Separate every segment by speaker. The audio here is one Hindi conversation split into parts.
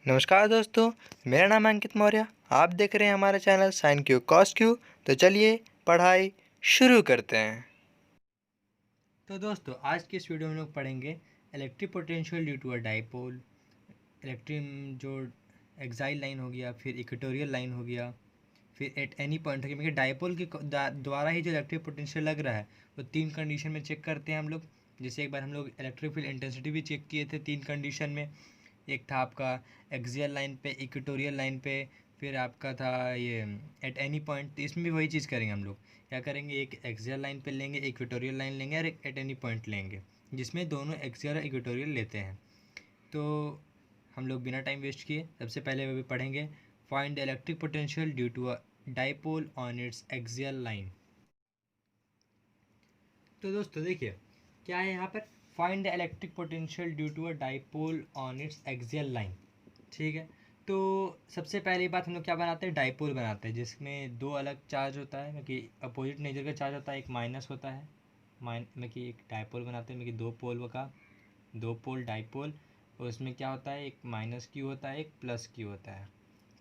Speaker 1: नमस्कार दोस्तों, मेरा नाम है अंकित मौर्य। आप देख रहे हैं हमारा channel sine Q cos Q. तो चलिए पढ़ाई शुरू करते हैं। तो दोस्तों, आज की इस वीडियो में लोग पढ़ेंगे electric potential due to a dipole. Electric जो एक्साइल लाइन हो गया, फिर इक्वेटोरियल लाइन हो गया, फिर एट एनी पॉइंट हो गया। क्योंकि डाइपोल के द्वारा ही जो इलेक्ट्रिक पोटेंशियल लग रहा है वो तीन कंडीशन में चेक करते हैं हम लोग। जैसे एक बार हम लोग इलेक्ट्रिक फील्ड इंटेंसिटी भी चेक किए थे तीन कंडीशन में। एक था आपका एक्सियल लाइन पे, इक्वेटोरियल लाइन पे, फिर आपका था ये एट एनी पॉइंट। इसमें भी वही चीज़ करेंगे हम लोग। क्या करेंगे, एक एक्सियल लाइन पे लेंगे, इक्वेटोरियल लाइन लेंगे और एक एट एनी पॉइंट लेंगे, जिसमें दोनों एक्सियल और इक्वेटोरियल लेते हैं। तो हम लोग बिना टाइम वेस्ट किए सबसे पहले वो भी पढ़ेंगे, find the electric potential due to a dipole on its axial line. तो दोस्तों देखिए क्या है यहाँ पर, find the electric potential due to a dipole on its axial line. ठीक है, तो सबसे पहली बात हम लोग क्या बनाते हैं, डाइपोल बनाते हैं, जिसमें दो अलग चार्ज होता है, मतलब कि अपोजिट नेचर का चार्ज होता है, एक माइनस होता है। मतलब कि एक डाइपोल बनाते हैं, मतलब कि दो पोल का, दो पोल डाइपोल। और उसमें क्या होता है, एक माइनस क्यू होता है, एक प्लस क्यू होता है।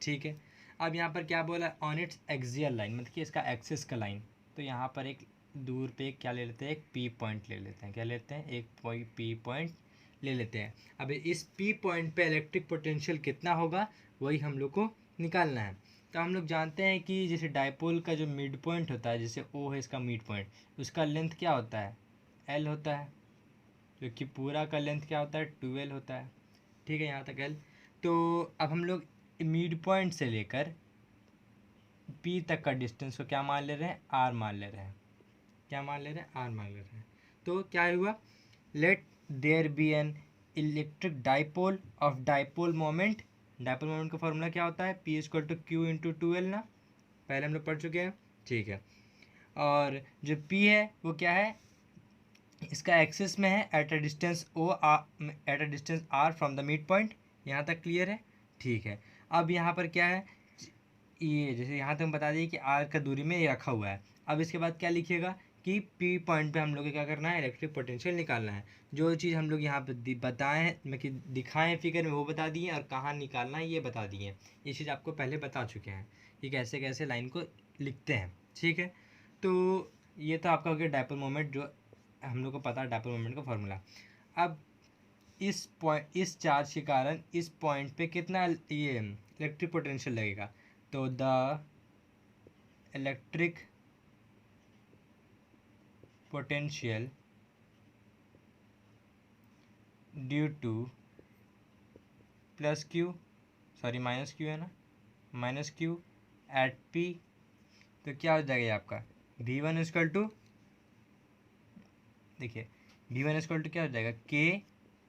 Speaker 1: ठीक है, अब यहाँ पर क्या बोला, ऑन इट्स एक्सियल लाइन, मतलब कि इसका एक्सिस का लाइन। तो यहाँ पर एक दूर पे क्या ले लेते हैं, एक पी पॉइंट ले लेते हैं। क्या लेते हैं, एक पी पॉइंट ले लेते हैं। अब इस पी पॉइंट पे इलेक्ट्रिक पोटेंशियल कितना होगा वही हम लोग को निकालना है। तो हम लोग जानते हैं कि जैसे डाइपोल का जो मिड पॉइंट होता है, जैसे ओ है इसका मिड पॉइंट, उसका लेंथ क्या होता है, एल होता है। क्योंकि पूरा का लेंथ क्या होता है, 12 होता है। ठीक है, यहाँ तक एल। तो अब हम लोग मिड पॉइंट से लेकर पी तक का डिस्टेंस को क्या मान ले रहे हैं, आर मान ले रहे हैं। क्या मान ले रहे हैं, आर मान ले रहे हैं। तो क्या हुआ, let there be an electric dipole of dipole moment. Dipole moment का फॉर्मूला क्या होता है, P equal to Q into 12 ना, पहले हम लोग पढ़ चुके हैं। ठीक है, और जो पी है वो क्या है, इसका एक्सिस में है, at a distance O at a distance R from the mid point. यहाँ तक क्लियर है। ठीक है, अब यहाँ पर क्या है, ये जैसे यहाँ तक हम बता दिए कि आर का दूरी में ये रखा हुआ है। अब इसके बाद क्या लिखिएगा कि पी पॉइंट पे हम लोग को क्या करना है, इलेक्ट्रिक पोटेंशियल निकालना है। जो चीज़ हम लोग यहाँ पे बताएं हैं, मतलब कि दिखाएं हैं फिगर में, वो बता दिए, और कहाँ निकालना है ये बता दिए। ये चीज़ आपको पहले बता चुके हैं कि कैसे कैसे लाइन को लिखते हैं। ठीक है, तो ये तो आपका हो गया डाइपोल मोमेंट, जो हम लोग को पता है डाइपोल मोमेंट का फॉर्मूला। अब इस चार्ज के कारण इस पॉइंट पे कितना ये इलेक्ट्रिक पोटेंशियल लगेगा। तो the electric potential due to plus Q, sorry minus Q है ना, माइनस क्यू एट पी। तो क्या हो जाएगा ये आपका वी वन इजकल टू, देखिए वी वन इजकल टू क्या हो जाएगा, के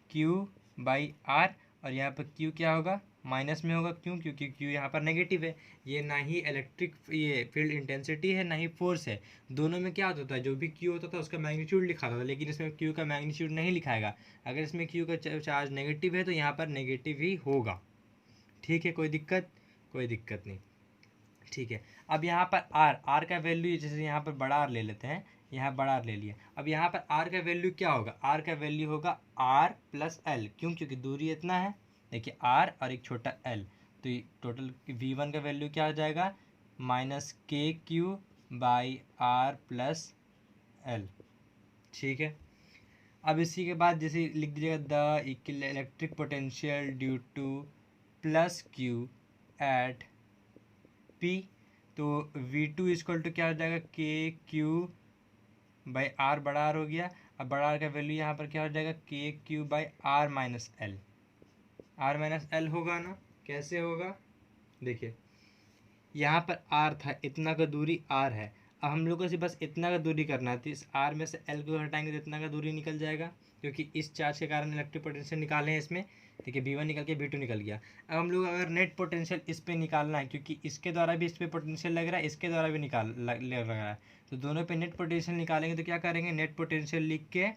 Speaker 1: क्यू बाई आर। और यहाँ पर क्यू क्या होगा, माइनस में होगा, क्यों, क्योंकि क्यू यहाँ पर नेगेटिव है। ये ना ही इलेक्ट्रिक ये फील्ड इंटेंसिटी है, ना ही फोर्स है। दोनों में क्या होता था, जो भी क्यू होता था उसका मैग्नीट्यूड लिखा था, लेकिन इसमें क्यू का मैग्नीट्यूड नहीं लिखाएगा। अगर इसमें क्यू का चार्ज नेगेटिव है तो यहाँ पर नेगेटिव ही होगा। ठीक है, कोई दिक्कत, कोई दिक्कत नहीं। ठीक है, अब यहाँ पर आर का वैल्यू, जैसे यहाँ पर बड़ा आर ले लेते हैं, यहाँ बड़ा आर ले लिया। अब यहाँ पर आर का वैल्यू क्या होगा, आर का वैल्यू होगा आर प्लस एल। क्यों, क्योंकि दूरी इतना है, देखिए आर और एक छोटा एल। तो टोटल वी वन का वैल्यू क्या हो जाएगा, minus K Q by R plus L. ठीक है, अब इसी के बाद जैसे लिख दीजिएगा the electric potential due to plus Q at P. तो वी टू इजक्वल टू क्या हो जाएगा, के क्यू बाई आर, बड़ा आर हो गया। अब बड़ा आर का वैल्यू यहाँ पर क्या हो जाएगा, K Q by R minus L. R minus L होगा ना, कैसे होगा, देखिए यहाँ पर आर था, इतना का दूरी आर है। अब हम लोग को सिर्फ बस इतना का दूरी करना है, तो इस आर में से एल को हटाएंगे तो इतना का दूरी निकल जाएगा, क्योंकि इस चार्ज के कारण इलेक्ट्रिक पोटेंशियल निकाले हैं इसमें। देखिए वी वन निकल के वी टू निकल गया। अब हम लोग अगर नेट पोटेंशियल इस पर निकालना है, क्योंकि इसके द्वारा भी इस पर पोटेंशियल लग रहा है, इसके द्वारा भी लग रहा है, तो दोनों पे नेट पोटेंशियल निकालेंगे। तो क्या करेंगे, नेट पोटेंशियल लिख के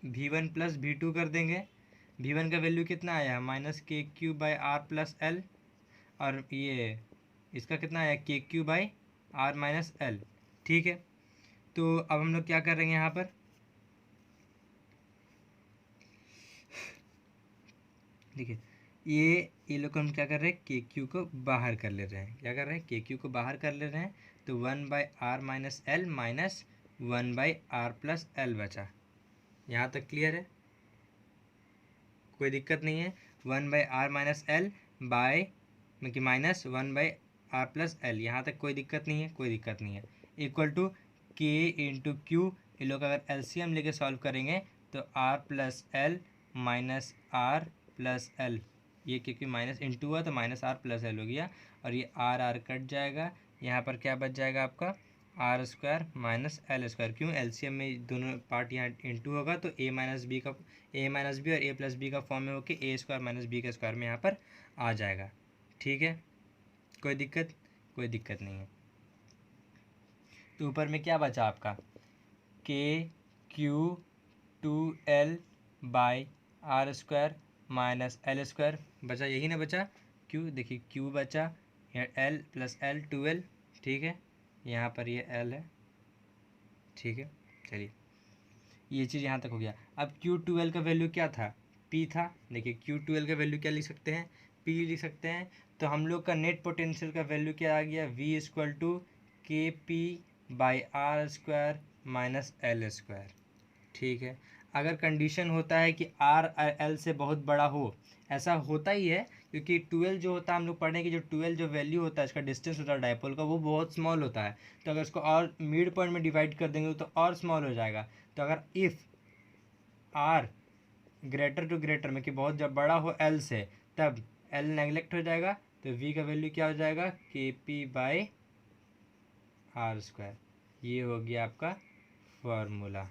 Speaker 1: V one plus V two कर देंगे। वी वन का वैल्यू कितना आया, minus K Q by R plus L, और ये इसका कितना आया, K Q by R minus L. ठीक है, तो अब हम लोग क्या कर रहे हैं यहाँ पर, देखिए ये लोग को हम क्या कर रहे हैं, के क्यू को बाहर कर ले रहे हैं। क्या कर रहे हैं, के क्यू को बाहर कर ले रहे हैं। तो 1/r-l माइनस 1/r+l बचा। यहाँ तक क्लियर है, कोई दिक्कत नहीं है। 1/r-l बाय मतलब माइनस 1/r+l, यहाँ तक कोई दिक्कत नहीं है, कोई दिक्कत नहीं है। इक्वल टू के इंटू क्यू, ये लोग अगर एलसीएम लेके सॉल्व करेंगे तो r+l माइनस r+l, ये क्योंकि माइनस इंटू हुआ तो माइनस r+l हो गया, और ये r कट जाएगा। यहाँ पर क्या बच जाएगा आपका, r² माइनस l²। क्यों, एलसीएम में दोनों पार्ट यहाँ इंटू होगा तो a माइनस बी और a+b का फॉर्म में होकर a² माइनस b के स्क्वायर में यहाँ पर आ जाएगा। ठीक है, कोई दिक्कत, कोई दिक्कत नहीं है। तो ऊपर में क्या बचा आपका, K Q 2l by r² minus l² बचा, यही ना बचा। क्यू देखिए, क्यू बचा, यहाँ l प्लस l 2l, ठीक है, यहाँ पर ये l है, ठीक है। चलिए, ये चीज़ यहाँ तक हो गया। अब Q12 का वैल्यू क्या था, P था। देखिए Q12 का वैल्यू क्या लिख सकते हैं, P लिख सकते हैं। तो हम लोग का नेट पोटेंशियल का वैल्यू क्या आ गया, V equal to KP/r² minus l²। ठीक है, अगर कंडीशन होता है कि R L से बहुत बड़ा हो, ऐसा होता ही है क्योंकि 12 जो होता है, हम लोग पढ़ने की जो 12 जो वैल्यू होता है, इसका डिस्टेंस होता है डायपोल का, वो बहुत स्मॉल होता है। तो अगर इसको और मिड पॉइंट में डिवाइड कर देंगे तो और स्मॉल हो जाएगा। तो अगर if R greater to greater में कि बहुत जब बड़ा हो L से, तब L नेगलेक्ट हो जाएगा, तो V का वैल्यू क्या हो जाएगा, KP/r²। ये हो गया आपका फॉर्मूला।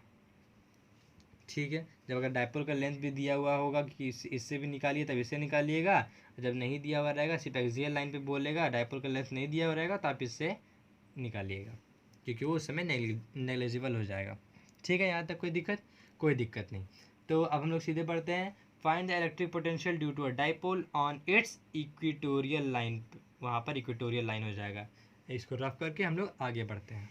Speaker 1: ठीक है, जब अगर डायपोल का लेंथ भी दिया हुआ होगा कि इससे भी निकालिए तब इससे निकालिएगा, जब नहीं दिया हुआ रहेगा सिर्फ एक्सियल लाइन पे बोलेगा, डायपोल का लेंथ नहीं दिया हुआ रहेगा तो आप इससे निकालिएगा, क्योंकि वो उस समय नेग्लिजिबल हो जाएगा। ठीक है, यहाँ तक कोई दिक्कत, कोई दिक्कत नहीं। तो अब हम लोग सीधे बढ़ते हैं, find the electric potential due to a dipole on its equatorial line. वहाँ पर इक्वेटोरियल लाइन हो जाएगा। इसको रफ करके हम लोग आगे बढ़ते हैं।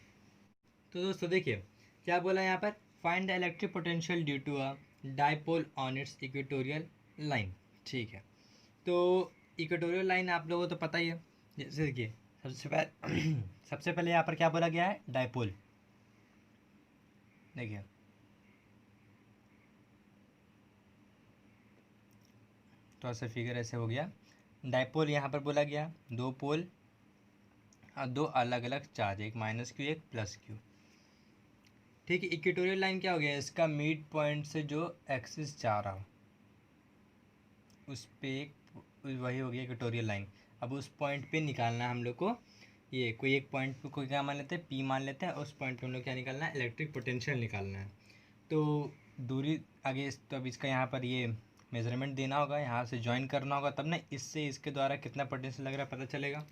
Speaker 1: तो दोस्तों देखिए क्या बोला यहाँ पर, find the electric potential due to a dipole on its equatorial line. ठीक है, तो इक्वेटोरियल लाइन आप लोगों को तो पता ही है। जैसे देखिए सबसे पहले यहाँ पर क्या बोला गया है, डायपोल। देखिए थोड़ा सा फिगर ऐसे हो गया, डायपोल यहाँ पर बोला गया, दो पोल और दो अलग अलग चार्ज, एक माइनस क्यू एक प्लस क्यू। ठीक है, इक्वेटोरियल लाइन क्या हो गया, इसका मिड पॉइंट से जो एक्सिस जा रहा हो उस पे एक, वही हो गया इक्वेटोरियल लाइन। अब उस पॉइंट पे निकालना है हम लोग को, ये कोई एक पॉइंट पे कोई क्या मान लेते हैं, पी मान लेते हैं, उस पॉइंट पे हम लोग क्या निकालना है, इलेक्ट्रिक पोटेंशियल निकालना है। तो दूरी आगे तो अब इसका यहाँ पर ये मेजरमेंट देना होगा, यहाँ से ज्वाइन करना होगा, तब ना इससे इसके द्वारा कितना पोटेंशियल लग रहा है पता चलेगा।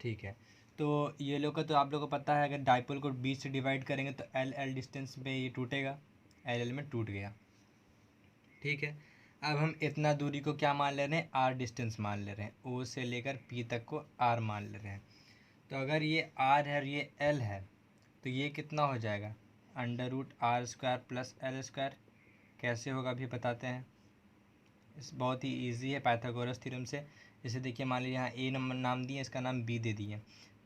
Speaker 1: ठीक है, तो ये लोग का तो आप लोग को पता है, अगर डायपोल को बीच से डिवाइड करेंगे तो एल एल डिस्टेंस पे ये टूटेगा, एल एल में टूट गया। ठीक है, अब हम इतना दूरी को क्या मान ले रहे हैं, आर डिस्टेंस मान ले रहे हैं, ओ से लेकर पी तक को आर मान ले रहे हैं। तो अगर ये आर है और ये एल है तो ये कितना हो जाएगा, √r² प्लस l²। कैसे होगा अभी बताते हैं, इस बहुत ही इजी है पाइथागोरस थ्योरम से। जैसे देखिए मान लीजिए यहाँ ए नंबर नाम दिए, इसका नाम बी दे दिए,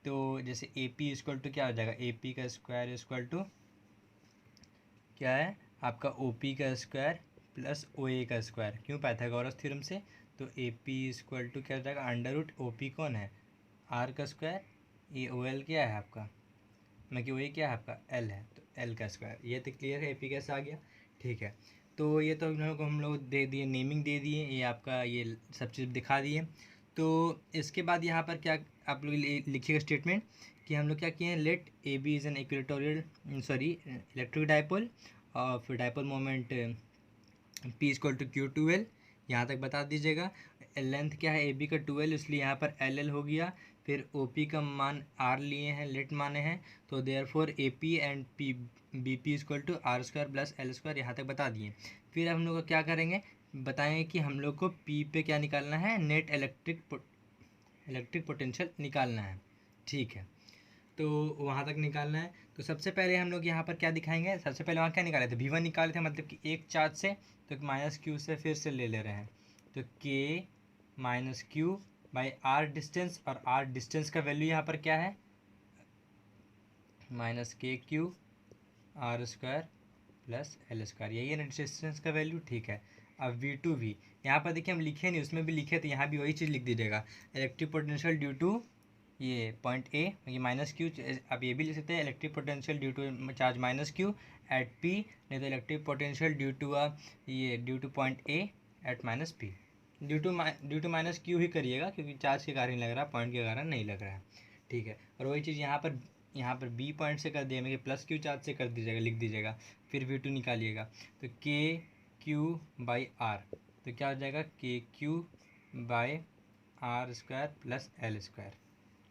Speaker 1: तो जैसे ए पी इक्वल टू क्या हो जाएगा, ए पी का स्क्वायर इक्वल टू क्या है आपका, ओ पी का स्क्वायर प्लस ओ ए का स्क्वायर। क्यों, पाइथागोरस थ्योरम से। तो ए पी इक्वल टू क्या हो जाएगा, √OP कौन है, आर का स्क्वायर, ये ओ एल क्या है आपका, मतलब कि ओ ए क्या है आपका, एल है, तो एल का स्क्वायर। ये तो क्लियर है, ए पी कैसे आ गया। ठीक है, तो ये तो हम लोग दे दिए, नेमिंग दे दिए, ये आपका ये सब चीज़ दिखा दिए। तो इसके बाद यहाँ पर क्या आप लोग लिखिएगा स्टेटमेंट कि हम लोग क्या किए हैं, let A B is an equatorial sorry electric dipole of dipole moment P equal to Q12, यहाँ तक बता दीजिएगा। लेंथ क्या है ए बी का 12, इसलिए यहाँ पर एल एल हो गया। फिर ओ पी का मान आर लिए हैं, लेट माने हैं, तो therefore A P and P B P equal to r² plus l², यहाँ तक बता दिए। फिर हम लोग क्या करेंगे, बताएंगे कि हम लोग को पी पे क्या निकालना है, नेट इलेक्ट्रिक पोटेंशियल निकालना है। ठीक है, तो वहाँ तक निकालना है। तो सबसे पहले हम लोग यहाँ पर क्या दिखाएंगे, सबसे पहले वहाँ क्या निकाले थे, V1 निकाले थे, मतलब कि एक चार्ज से, तो माइनस क्यू से फिर से ले रहे हैं, तो K minus Q by R distance, और आर डिस्टेंस का वैल्यू यहाँ पर क्या है, minus K Q R square plus L square, यही है ना डिस्टेंस का वैल्यू, ठीक है। अब वी टू वी, यहाँ पर देखिए हम लिखे नहीं, उसमें भी लिखे थे, यहाँ भी वही चीज़ लिख दीजिएगा, इलेक्ट्रिक पोटेंशियल ड्यू टू ये पॉइंट ए, ये माइनस क्यू, अब ये भी लिख सकते हैं electric potential due to charge minus Q at P, नहीं तो इलेक्ट्रिक पोटेंशियल ड्यू टू ये due to point A at minus P. Due to minus Q ही करिएगा, क्योंकि चार्ज के कारण ही लग रहा है, पॉइंट के कारण नहीं लग रहा है, ठीक है। और वही चीज़ यहाँ पर बी पॉइंट से कर दिया, मैं प्लस क्यू चार्ज से कर दीजिएगा, लिख दीजिएगा, फिर वी टू निकालिएगा, तो के क्यू बाई आर, तो क्या हो जाएगा, K Q by R square plus L square,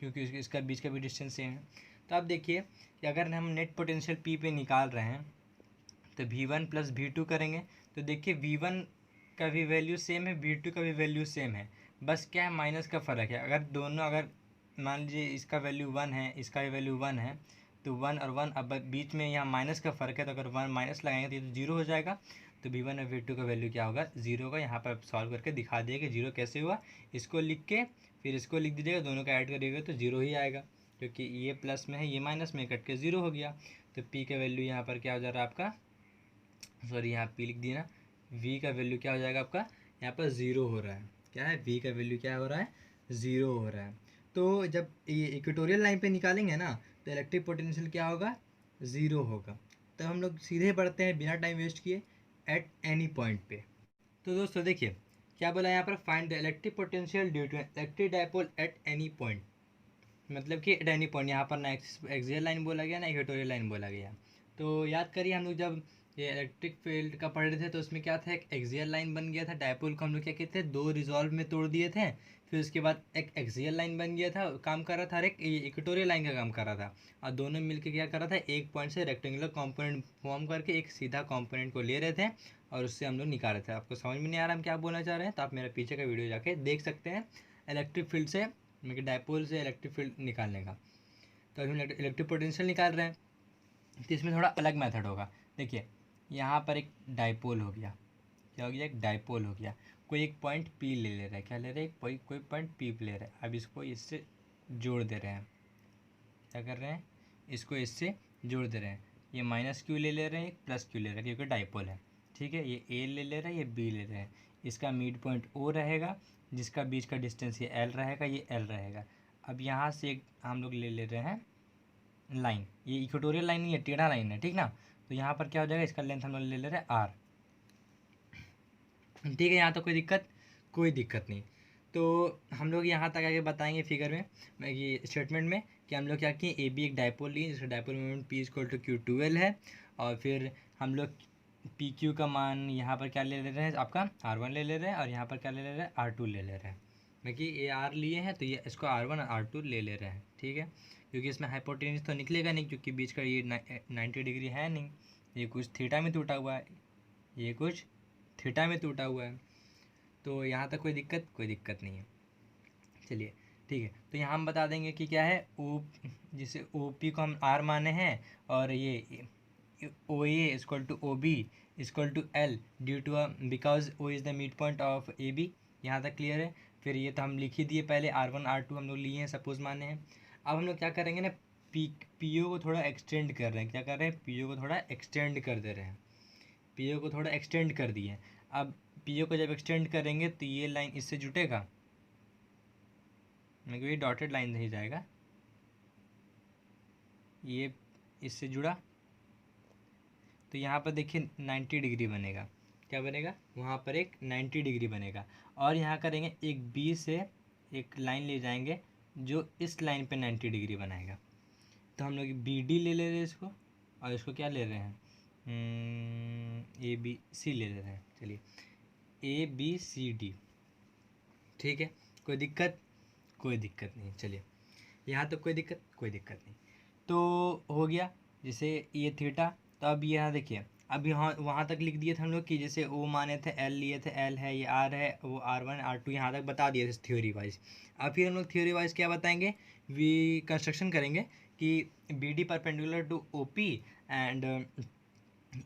Speaker 1: क्योंकि इसका बीच का भी डिस्टेंस सेम है। तो आप देखिए कि अगर हम नेट पोटेंशियल पी पे निकाल रहे हैं तो V one plus V two करेंगे, तो देखिए वी वन का भी वैल्यू सेम है, वी टू का भी वैल्यू सेम है, बस क्या है माइनस का फ़र्क है। अगर दोनों, अगर मान लीजिए इसका वैल्यू वन है, इसका भी वैल्यू वन है, तो वन और वन, अब बीच में यहाँ माइनस का फ़र्क है, तो अगर वन माइनस लगाएंगे तो ये तो जीरो हो जाएगा, तो वी वन और वी टू का वैल्यू क्या होगा, जीरो का। यहाँ पर सॉल्व करके दिखा दिए कि जीरो कैसे हुआ, इसको लिख के फिर इसको लिख दीजिएगा, दोनों का ऐड करिएगा तो जीरो ही आएगा, क्योंकि ये प्लस में है, ये माइनस में, कट के ज़ीरो हो गया। तो पी का वैल्यू यहाँ पर क्या हो जा रहा है आपका, सॉरी यहाँ पी लिख दिया ना, वी का वैल्यू क्या हो जाएगा आपका, यहाँ पर ज़ीरो हो रहा है, क्या है, वी का वैल्यू क्या हो रहा है, ज़ीरो हो रहा है। तो जब ये इक्वेटोरियल लाइन पे निकालेंगे ना, तो इलेक्ट्रिक पोटेंशियल क्या होगा, ज़ीरो होगा। तो हम लोग सीधे बढ़ते हैं बिना टाइम वेस्ट किए एट एनी पॉइंट पे। तो दोस्तों देखिए क्या बोला यहाँ पर, find the electric potential due to electric dipole at any point, मतलब कि एट एनी पॉइंट, यहाँ पर ना एक्सियल लाइन बोला गया ना इक्वेटोरियल लाइन बोला गया। तो याद करिए हम लोग जब ये इलेक्ट्रिक फील्ड का पढ़ रहे थे तो उसमें क्या था, एक एक्सियल लाइन बन गया था, डायपोल को हम लोग क्या कहते थे, दो रिजॉल्व में तोड़ दिए थे, फिर उसके बाद एक एक्सियल लाइन बन गया था, काम कर रहा था, और एक इक्वेटोरियल लाइन का काम कर रहा था, और दोनों मिलकर क्या कर रहा था, एक पॉइंट से रेक्टेंगुलर कॉम्पोनेंट फॉर्म करके एक सीधा कॉम्पोनेंट को ले रहे थे और उससे हम लोग निकाल रहे थे। आपको समझ में नहीं आ रहा हम क्या बोलना चाह रहे हैं, तो आप मेरा पीछे का वीडियो जाके देख सकते हैं, इलेक्ट्रिक फील्ड से, मतलब डायपोल से इलेक्ट्रिक फील्ड निकालने का। तो अभी हम इलेक्ट्रिक पोटेंशियल निकाल रहे हैं, तो इसमें थोड़ा अलग मेथड होगा। देखिए यहाँ पर एक डायपोल हो गया, क्या हो गया, एक डायपोल हो गया, कोई एक पॉइंट पी ले रहा है, क्या ले रहे हैं, कोई पॉइंट पी ले रहा है, अब इसको इससे जोड़ दे रहे हैं, क्या कर रहे हैं, इसको इससे जोड़ दे रहे हैं, ये माइनस क्यू ले रहे हैं, प्लस क्यू ले रहे हैं, क्योंकि डायपोल है, ठीक है। ये ए ले रहा है, ये बी ले रहे हैं, इसका मिड पॉइंट ओ रहेगा, जिसका बीच का डिस्टेंस ये एल रहेगा, ये एल रहेगा। अब यहाँ से एक हम लोग ले रहे हैं लाइन, ये इक्वेटोरियल लाइन नहीं है, टेढ़ा लाइन है, ठीक ना। तो यहाँ पर क्या हो जाएगा, इसका लेंथ हम लोग ले रहे हैं आर, ठीक है। यहाँ तो कोई दिक्कत नहीं। तो हम लोग यहाँ तक आगे बताएंगे फिगर में, ये स्टेटमेंट में, कि हम लोग क्या किए, ए बी एक डायपोल लिए जिसका dipole moment P equal to Q 12 है, और फिर हम लोग पी क्यू का मान यहाँ पर क्या ले रहे हैं, आपका R1 ले रहे हैं, और यहाँ पर क्या ले रहे हैं, R2 ले रहे हैं, कि ये आर लिए हैं तो ये इसको R1 और R2 ले रहे हैं, ठीक है। क्योंकि इसमें हाइपोटेन्यूज तो निकलेगा नहीं, क्योंकि बीच का ये 90 डिग्री है नहीं, ये कुछ थीटा में टूटा हुआ है, ये कुछ थीटा में टूटा हुआ है। तो यहाँ तक कोई दिक्कत नहीं है, चलिए ठीक है। तो यहाँ हम बता देंगे कि क्या है, ओ जिसे ओ पी को हम आर माने हैं, और ये O A equal to O B equal to L due to because O is the mid point of A B. यहाँ तक क्लियर है। फिर ये तो हम लिख ही दिए पहले, R1 R2 हम लोग लिए हैं, सपोज माने हैं। अब हम लोग क्या करेंगे ना, पी ओ को थोड़ा एक्सटेंड कर रहे हैं, क्या कर रहे हैं, पी ओ को थोड़ा एक्सटेंड कर दे रहे हैं, पी ओ को थोड़ा एक्सटेंड कर दिए। अब पी ओ को जब एक्सटेंड करेंगे तो ये लाइन इससे जुटेगा, मतलब ये डॉटेड लाइन नहीं जाएगा, ये इससे जुड़ा, तो यहाँ पर देखिए 90 डिग्री बनेगा, क्या बनेगा, वहाँ पर एक 90 डिग्री बनेगा। और यहाँ करेंगे एक बी से एक लाइन ले जाएंगे जो इस लाइन पे 90 डिग्री बनाएगा। तो हम लोग बी डी ले रहे हैं इसको, और इसको क्या ले रहे हैं, ए बी सी ले रहे हैं। चलिए ए बी सी डी, ठीक है। कोई दिक्कत नहीं, चलिए यहाँ तो कोई दिक्कत नहीं। तो हो गया जैसे ये थीटा। तो अब यहाँ देखिए, अब यहाँ वहाँ तक लिख दिए थे हम लोग कि जैसे ओ माने थे, एल लिए थे, एल है, ये आर है, वो R1 R2 यहाँ तक बता दिए थे थ्योरी वाइज। अब फिर हम लोग थ्योरी वाइज क्या बताएंगे, वी कंस्ट्रक्शन करेंगे कि B D perpendicular to O P and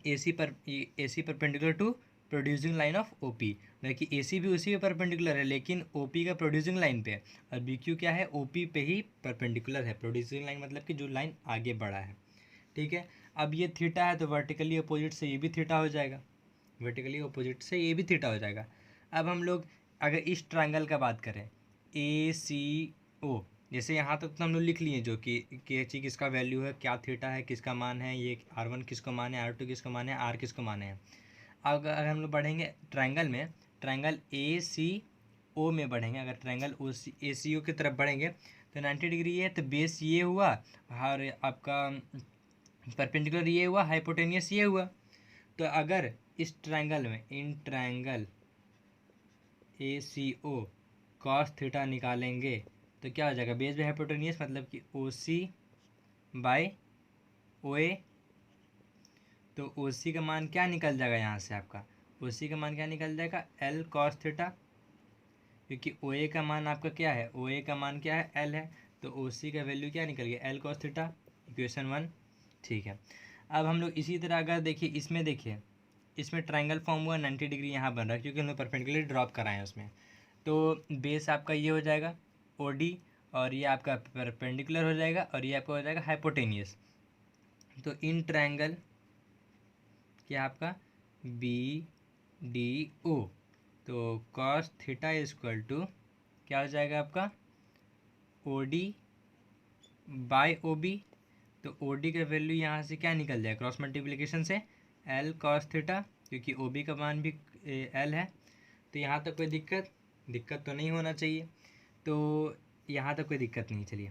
Speaker 1: A C perpendicular to producing line of OP, मतलब कि एसी भी उसी पे परपेंडिकुलर है लेकिन ओपी का प्रोड्यूसिंग लाइन पे है, और बी क्यू क्या है, ओपी पे ही परपेंडिकुलर है। प्रोड्यूसिंग लाइन मतलब कि जो लाइन आगे बढ़ा है, ठीक है। अब ये थीटा है तो वर्टिकली अपोजिट से ये भी थीटा हो जाएगा, वर्टिकली अपोजिट से ये भी थीटा हो जाएगा। अब हम लोग अगर इस ट्रायंगल का बात करें ए सी ओ, जैसे यहाँ तक तो हम लोग लिख लिए जो कि एच ई किसका वैल्यू है, क्या थीटा है, किसका मान है, ये R1 किसको मान है, R2 किसको मान है, आर किसको मान है। अब अगर हम लोग बढ़ेंगे ट्रायंगल में, ट्रायंगल ए सी ओ में बढ़ेंगे, अगर ट्रायंगल ओ सी ए सी ओ की तरफ बढ़ेंगे तो 90 डिग्री है, तो बेस ये हुआ और आपका परपेंडिकुलर ये हुआ, हाइपोटेनियस ये हुआ। तो अगर इस ट्रायंगल में, in triangle A C O cos theta निकालेंगे तो क्या हो जाएगा, बेस बाय हाइपोटेनियस मतलब कि ओ सी बाय ओ ए। तो ओ सी का मान क्या निकल जाएगा यहाँ से आपका, ओ सी का मान क्या निकल जाएगा, एल कॉस थीटा, क्योंकि ओ ए का मान आपका क्या है, ओ ए का मान क्या है, एल है, तो ओ सी का वैल्यू क्या निकल गया, एल कॉस थीटा, इक्वेशन 1, ठीक है। अब हम लोग इसी तरह अगर देखिए इसमें, देखिए इसमें ट्रायंगल फॉर्म हुआ, 90 डिग्री यहाँ बन रहा है क्योंकि हम लोग परपेंडिकुलर ड्रॉप कराए हैं उसमें। तो बेस आपका ये हो जाएगा ओ डी, और ये आपका परपेंडिकुलर हो जाएगा, और ये आपका हो जाएगा हाइपोटेनियस। तो इन ट्रायंगल क्या आपका बी डी ओ, तो cos theta is equal to क्या हो जाएगा आपका O D by O B. तो ओ डी का वैल्यू यहाँ से क्या निकल जाएगा, क्रॉस मल्टीप्लिकेशन से एल कॉस थीटा, क्योंकि ओ बी का मान भी एल है। तो यहाँ तक कोई दिक्कत तो नहीं होना चाहिए, तो यहाँ तक कोई दिक्कत नहीं। चलिए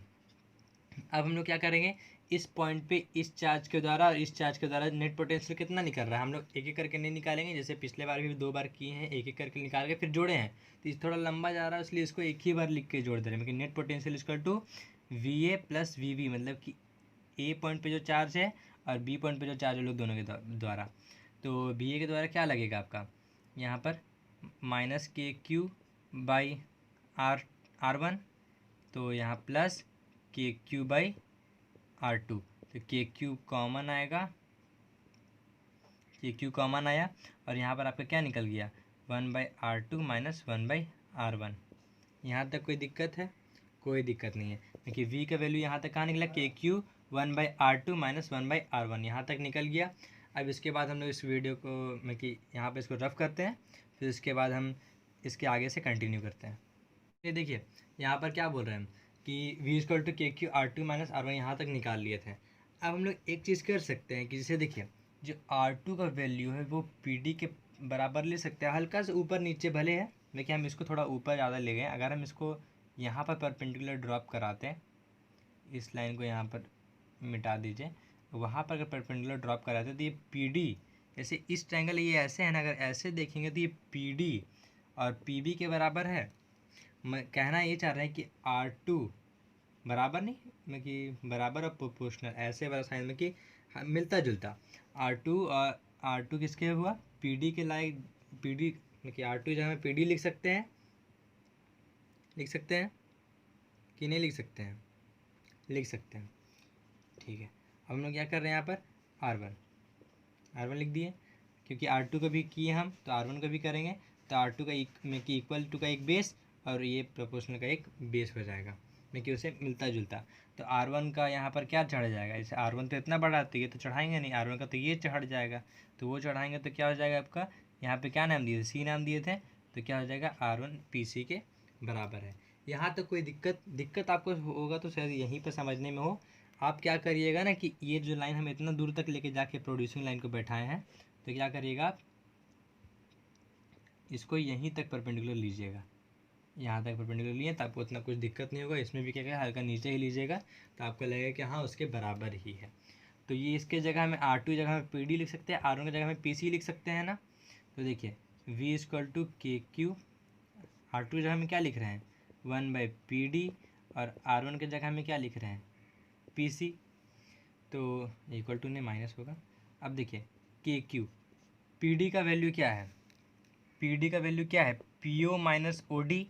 Speaker 1: अब हम लोग क्या करेंगे, इस पॉइंट पे इस चार्ज के द्वारा और इस चार्ज के द्वारा नेट पोटेंशियल कितना निकल रहा है, हम लोग एक एक करके नहीं निकालेंगे, जैसे पिछले बार भी 2 बार किए हैं, एक एक करके निकाल के फिर जोड़े हैं। तो इस थोड़ा लंबा जा रहा है इसलिए इसको एक ही बार लिख के जोड़ दे रहे हैं, net potential equal to V A plus V V, मतलब कि ए पॉइंट पे जो चार्ज है और बी पॉइंट पे जो चार्ज है लोग दोनों के द्वारा। तो बी ए के द्वारा क्या लगेगा आपका यहाँ पर minus K Q by are one, तो यहाँ प्लस के क्यू बाई आर टू, तो के क्यू कॉमन आएगा, के क्यू कॉमन आया, और यहाँ पर आपका क्या निकल गया 1/R2 माइनस 1/R1। यहाँ तक कोई दिक्कत है, कोई दिक्कत नहीं है, क्योंकि v का वैल्यू यहाँ तक कहाँ निकला, के क्यू 1/R2 माइनस 1/R1 यहाँ तक निकल गया। अब इसके बाद हम लोग इस वीडियो को मतलब कि यहाँ पे इसको रफ करते हैं, फिर इसके बाद हम इसके आगे से कंटिन्यू करते हैं। ये देखिए यहाँ पर क्या बोल रहे हैं हम कि v इक्वल टू के क्यू R2 माइनस R1 यहाँ तक निकाल लिए थे। अब हम लोग एक चीज़ कर सकते हैं कि जैसे देखिए जो R2 का वैल्यू है वो PD के बराबर ले सकते हैं, हल्का से ऊपर नीचे भले है, देखिए हम इसको थोड़ा ऊपर ज़्यादा ले गए। अगर हम इसको यहाँ पर परपेंडिकुलर ड्रॉप कराते हैं, इस लाइन को यहाँ पर मिटा दीजिए, वहाँ पर अगर परपेंडिकुलर ड्रॉप कराते हैं तो ये PD, जैसे इस ट्रायंगल ये ऐसे है ना, अगर ऐसे देखेंगे तो ये PD और PB के बराबर है। मैं कहना ये चाह रहे हैं कि R2 बराबर नहीं, मैं कि बराबर और प्रोपोर्शनल ऐसे वाला साइन में कि मिलता जुलता। R2 और R2 किसके हुआ, PD के लायक, PD कि R2 जहाँ में PD लिख सकते हैं, लिख सकते हैं कि नहीं लिख सकते हैं, लिख सकते हैं, ठीक है। अब हम लोग क्या कर रहे हैं यहाँ पर R1 लिख दिए, क्योंकि R2 का भी किए हम तो R1 का भी करेंगे, तो R2 का में कि इक्वल टू का एक बेस और ये प्रोपोर्शनल का एक बेस हो जाएगा, में कि उसे मिलता जुलता। तो R1 का यहाँ पर क्या चढ़ जाएगा, जैसे R1 तो इतना बड़ा तो ये तो चढ़ाएंगे नहीं, R1 का तो ये चढ़ जाएगा, तो वो चढ़ाएंगे तो क्या हो जाएगा आपका, यहाँ पे क्या नाम दिए थे, C नाम दिए थे, तो क्या हो जाएगा R1 PC के बराबर है। यहाँ तक कोई दिक्कत आपको होगा तो शायद यहीं पर समझने में हो। आप क्या करिएगा ना कि ये जो लाइन हम इतना दूर तक लेके जाके प्रोड्यूसिंग लाइन को बैठाए हैं, तो क्या करिएगा आप इसको यहीं तक परपेंडिकुलर लीजिएगा, यहाँ तक परपेंडिकुलर लिए तो आपको उतना कुछ दिक्कत नहीं होगा। इसमें भी क्या क्या हल्का नीचे ही लीजिएगा तो आपको लगेगा कि हाँ उसके बराबर ही है। तो ये इसके जगह में R2 जगह में PD लिख सकते हैं, R1 की जगह में PC लिख सकते हैं ना। तो देखिए V इक्वल टू के क्यू, R2 जगह में क्या लिख रहे हैं 1/PD, और R1 के जगह में क्या लिख रहे हैं PC, तो इक्वल टू नहीं माइनस होगा। अब देखिए के क्यू, PD का वैल्यू क्या है, PD का वैल्यू क्या है PO माइनस OD,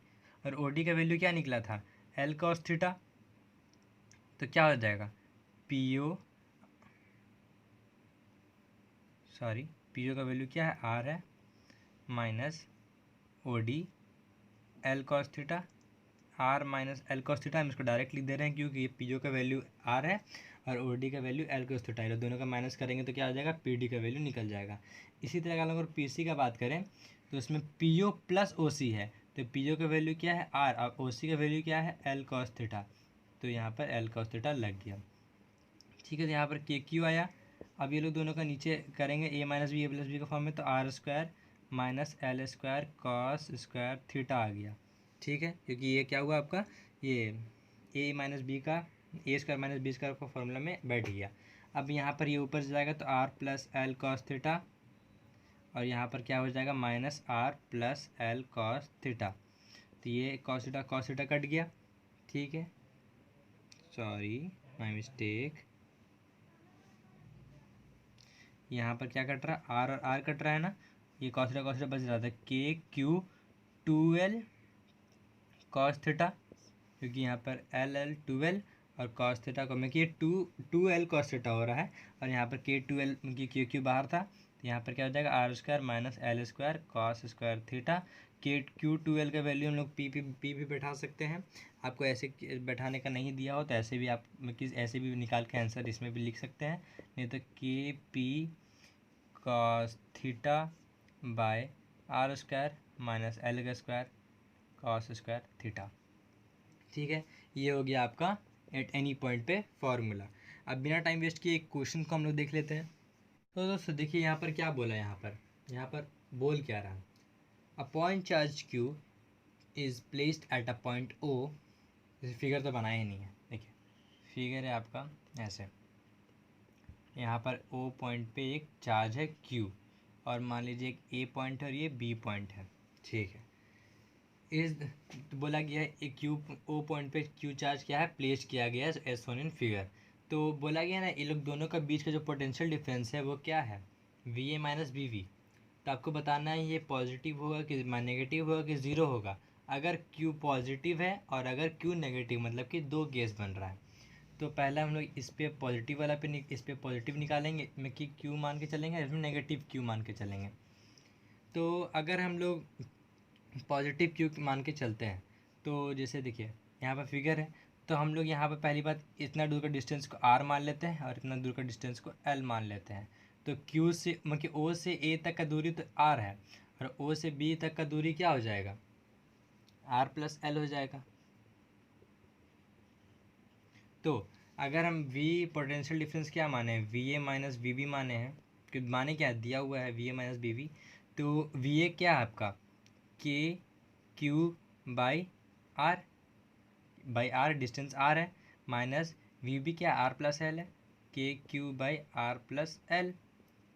Speaker 1: और OD का वैल्यू क्या निकला था L cos थीटा। तो क्या हो जाएगा PO का वैल्यू क्या है R है, minus O D L cos theta, R minus L cos theta. हम इसको डायरेक्ट लिख दे रहे हैं क्योंकि ये पी ओ का वैल्यू आर है और ओ डी का वैल्यू एल कॉस थीटा है। दोनों का माइनस करेंगे तो क्या हो जाएगा, पी डी का वैल्यू निकल जाएगा। इसी तरह अगर पी सी का बात करें तो उसमें पी ओ प्लस ओ सी है, तो पी ओ का वैल्यू क्या है आर और ओ सी का वैल्यू क्या है एल कॉस थीटा, तो यहाँ पर एल कॉस थीटा लग गया। ठीक है, तो यहाँ पर के क्यू आया। अब ये लोग दोनों का नीचे करेंगे A minus B A plus B का फॉर्म में, तो R square minus L square cos square theta आ गया। ठीक है, क्योंकि ये क्या हुआ आपका, ये ए माइनस बी का ए स्क्वायर माइनस बी स्क्वायर का फॉर्मूला में बैठ गया। अब यहाँ पर ये ऊपर जाएगा तो R plus L cos theta और यहाँ पर क्या हो जाएगा minus R plus L cos theta, तो ये कॉस थीटा कट गया। ठीक है, सॉरी माय मिस्टेक, यहाँ पर क्या कट रहा है आर और आर कट रहा है ना, ये कॉस थीटा बच रहा था के क्यू 2l कॉस थीटा, क्योंकि यहाँ पर एल एल 2l और कॉस थीटा को मैं कि 2l कॉस थीटा हो रहा है और यहाँ पर के 2l की क्यू क्यू बाहर था, तो यहाँ पर क्या हो जाएगा R square minus L square cos square theta. K Q 2l का वैल्यू हम लोग पी भी बैठा सकते हैं। आपको ऐसे बैठाने का नहीं दिया हो तो ऐसे भी आप ऐसे भी निकाल के आंसर इसमें भी लिख सकते हैं, नहीं तो K P cos theta by R square minus L का स्क्वायर कॉस स्क्वायर थीटा। ठीक है, ये हो गया आपका एट एनी पॉइंट पे फॉर्मूला। अब बिना टाइम वेस्ट किए एक क्वेश्चन को हम लोग देख लेते हैं। तो दोस्तों देखिए यहाँ पर क्या बोला, यहाँ पर बोल क्या रहा, a point charge Q is placed at a point O. Figure तो बनाया ही नहीं है, देखिए फिगर है आपका ऐसे, यहाँ पर ओ पॉइंट पे एक चार्ज है क्यू और मान लीजिए एक ए पॉइंट है और ये बी पॉइंट है। ठीक है, इस बोला गया है एक क्यू ओ पॉइंट पे क्यू चार्ज क्या है प्लेस किया गया है एज शोन इन फिगर। तो बोला गया ना ये लोग दोनों का बीच का जो पोटेंशियल डिफरेंस है वो क्या है V A minus B V. तो आपको बताना है ये पॉजिटिव होगा कि नेगेटिव होगा कि ज़ीरो होगा। अगर क्यू पॉजिटिव है और अगर क्यू नेगेटिव मतलब कि दो केस बन रहा है, तो पहला हम लोग इस पे पॉजिटिव वाला पे इस पे पॉजिटिव निकालेंगे में कि क्यू मान के चलेंगे, इसमें नेगेटिव क्यू मान के चलेंगे। तो अगर हम लोग पॉजिटिव क्यू मान के चलते हैं तो जैसे देखिए यहाँ पर फिगर है, तो हम लोग यहाँ पर पहली बात इतना दूर का डिस्टेंस को आर मान लेते हैं और इतना दूर का डिस्टेंस को एल मान लेते हैं। तो क्यू से मतलब कि ओ से ए तक का दूरी तो आर है और ओ से बी तक का दूरी क्या हो जाएगा आर प्लस एल हो जाएगा। तो अगर हम वी पोटेंशियल डिफरेंस क्या माने हैं V A minus V B माने हैं, कि माने क्या दिया हुआ है V A minus B V, तो वी ए क्या है आपका K Q by R distance R है माइनस वी बी क्या आर प्लस एल है K Q by R plus L.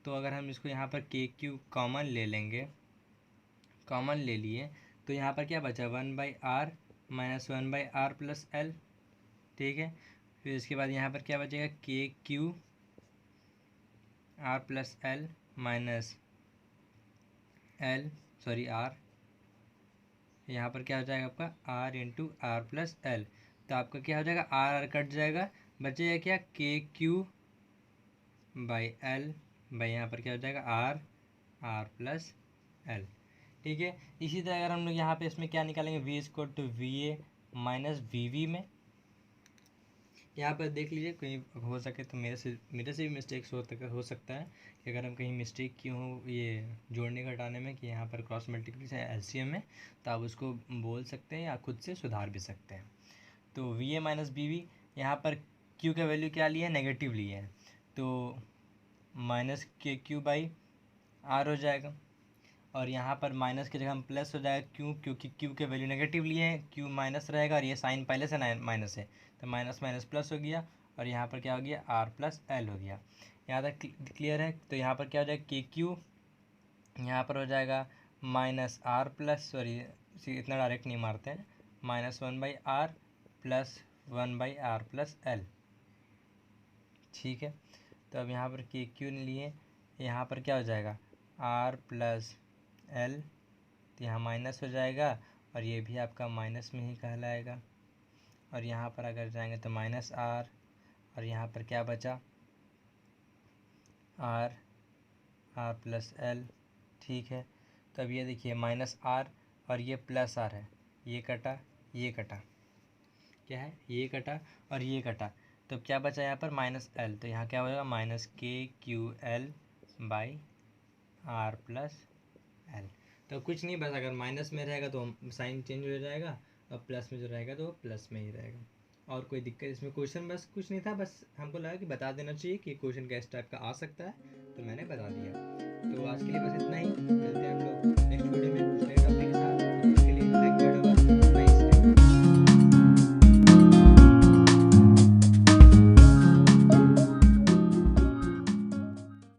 Speaker 1: तो अगर हम इसको यहाँ पर के क्यू कॉमन ले लेंगे, कॉमन ले लिए तो यहाँ पर क्या बचा 1/r minus 1/r plus L. ठीक है, फिर इसके बाद यहाँ पर क्या बचेगा K Q R plus L minus L sorry R, यहाँ पर क्या हो जाएगा आपका R into R plus L. तो आपका क्या हो जाएगा आर आर कट जाएगा, बचेगा क्या के क्यू बाई एल बाई यहाँ पर क्या हो जाएगा आर आर प्लस एल। ठीक है, इसी तरह अगर हम लोग यहाँ पे इसमें क्या निकालेंगे V equal to V A minus V V में, यहाँ पर देख लीजिए कहीं हो सके तो मेरे से भी मिस्टेक्स हो सकता है कि अगर हम कहीं मिस्टेक की हो ये जोड़ने घटाने में कि यहाँ पर क्रॉस मल्टीप्लिकेशन एलसीएम में, तो आप उसको बोल सकते हैं या खुद से सुधार भी सकते हैं। तो V A minus B V, यहाँ पर क्यू का वैल्यू क्या लिया है नेगेटिव लिया है, तो minus K Q by are हो जाएगा और यहाँ पर माइनस की जगह हम प्लस हो जाएगा क्यों, क्योंकि क्यू के वैल्यू नेगेटिव लिए हैं, क्यू माइनस रहेगा और ये साइन पहले से माइनस है तो माइनस माइनस प्लस हो गया और यहाँ पर क्या हो गया आर प्लस एल हो गया। यहाँ तक क्लियर है। तो यहाँ पर क्या हो जाएगा के क्यू यहाँ पर हो जाएगा माइनस आर प्लस सॉरी इतना डायरेक्ट नहीं मारते हैं minus 1/r plus 1/r plus L. ठीक है, तो अब यहाँ पर के क्यू ने लिए, यहाँ पर क्या हो जाएगा आर प्लस एल, तो यहाँ माइनस हो जाएगा और ये भी आपका माइनस में ही कहलाएगा और यहाँ पर अगर जाएंगे तो माइनस आर और यहाँ पर क्या बचा आर आर प्लस एल। ठीक है, तो अब ये देखिए माइनस आर और ये प्लस आर है, ये कटा, ये कटा, क्या है, ये कटा और ये कटा, तो क्या बचा यहाँ पर माइनस एल, तो यहाँ क्या हो जाएगा minus K Q L by R plus L. तो कुछ नहीं, बस अगर माइनस में रहेगा तो साइन चेंज हो जाएगा और प्लस में जो रहेगा तो प्लस में ही रहेगा। और कोई दिक्कत इसमें, क्वेश्चन बस कुछ नहीं था, बस हमको लगा कि बता देना चाहिए कि क्वेश्चन किस टाइप का आ सकता है, तो मैंने बता दिया। तो आज के लिए बस इतना ही, मिलते हैं हम लोग